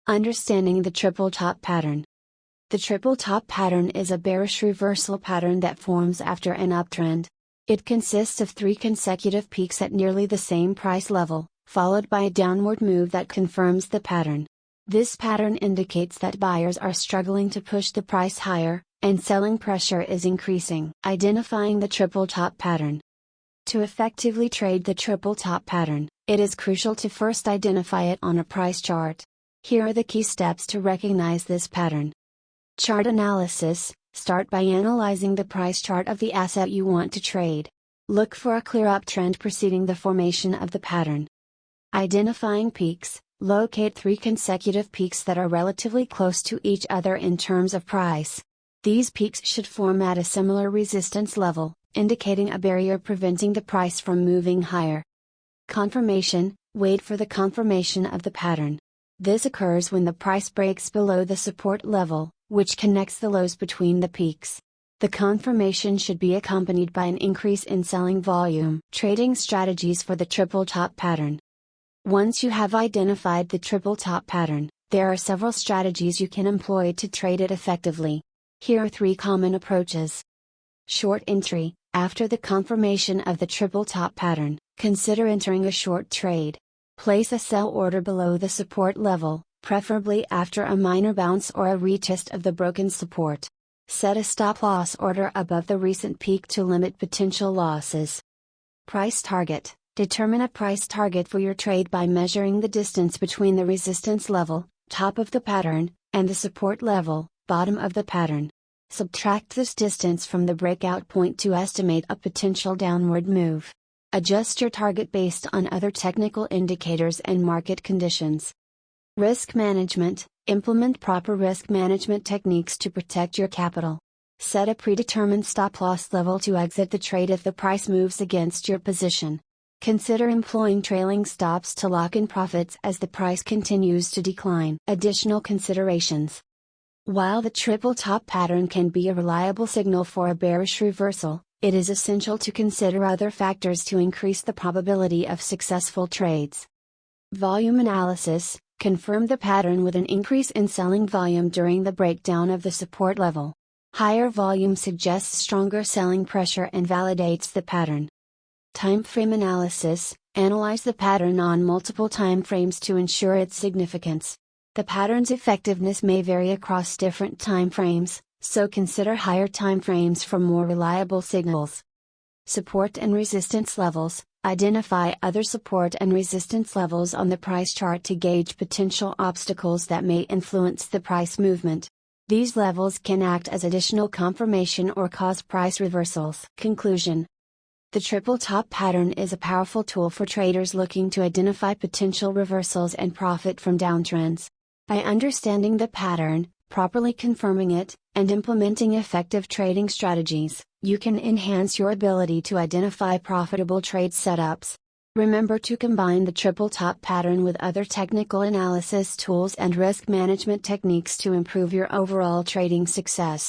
Understanding the triple top pattern. The triple top pattern is a bearish reversal pattern that forms after an uptrend. It consists of 3 consecutive peaks at nearly the same price level, followed by a downward move that confirms the pattern. This pattern indicates that buyers are struggling to push the price higher, and selling pressure is increasing. Identifying the triple top pattern. To effectively trade the triple top pattern, it is crucial to first identify it on a price chart. Here are the key steps to recognize this pattern. Chart analysis. Start by analyzing the price chart of the asset you want to trade. Look for a clear uptrend preceding the formation of the pattern. Identifying peaks. Locate 3 consecutive peaks that are relatively close to each other in terms of price. These peaks should form at a similar resistance level, indicating a barrier preventing the price from moving higher. Confirmation. Wait for the confirmation of the pattern. This occurs when the price breaks below the support level, which connects the lows between the peaks. The confirmation should be accompanied by an increase in selling volume. Trading strategies for the triple top pattern. Once you have identified the triple top pattern, there are several strategies you can employ to trade it effectively. Here are 3 common approaches. Short entry. After the confirmation of the triple top pattern, consider entering a short trade. Place a sell order below the support level, preferably after a minor bounce or a retest of the broken support. Set a stop loss order above the recent peak to limit potential losses. Price target. Determine a price target for your trade by measuring the distance between the resistance level, top of the pattern, and the support level, bottom of the pattern. Subtract this distance from the breakout point to estimate a potential downward move. Adjust your target based on other technical indicators and market conditions. Risk management. Implement proper risk management techniques to protect your capital. Set a predetermined stop loss level to exit the trade if the price moves against your position. Consider employing trailing stops to lock in profits as the price continues to decline. Additional considerations. While the triple top pattern can be a reliable signal for a bearish reversal, it is essential to consider other factors to increase the probability of successful trades. Volume analysis. Confirm the pattern with an increase in selling volume during the breakdown of the support level. Higher volume suggests stronger selling pressure and validates the pattern. Time frame analysis. Analyze the pattern on multiple time frames to ensure its significance. The pattern's effectiveness may vary across different time frames, so consider higher time frames for more reliable signals. Support and resistance levels. Identify other support and resistance levels on the price chart to gauge potential obstacles that may influence the price movement. These levels can act as additional confirmation or cause price reversals. Conclusion. The triple top pattern is a powerful tool for traders looking to identify potential reversals and profit from downtrends. By understanding the pattern, properly confirming it, and implementing effective trading strategies, you can enhance your ability to identify profitable trade setups. Remember to combine the triple top pattern with other technical analysis tools and risk management techniques to improve your overall trading success.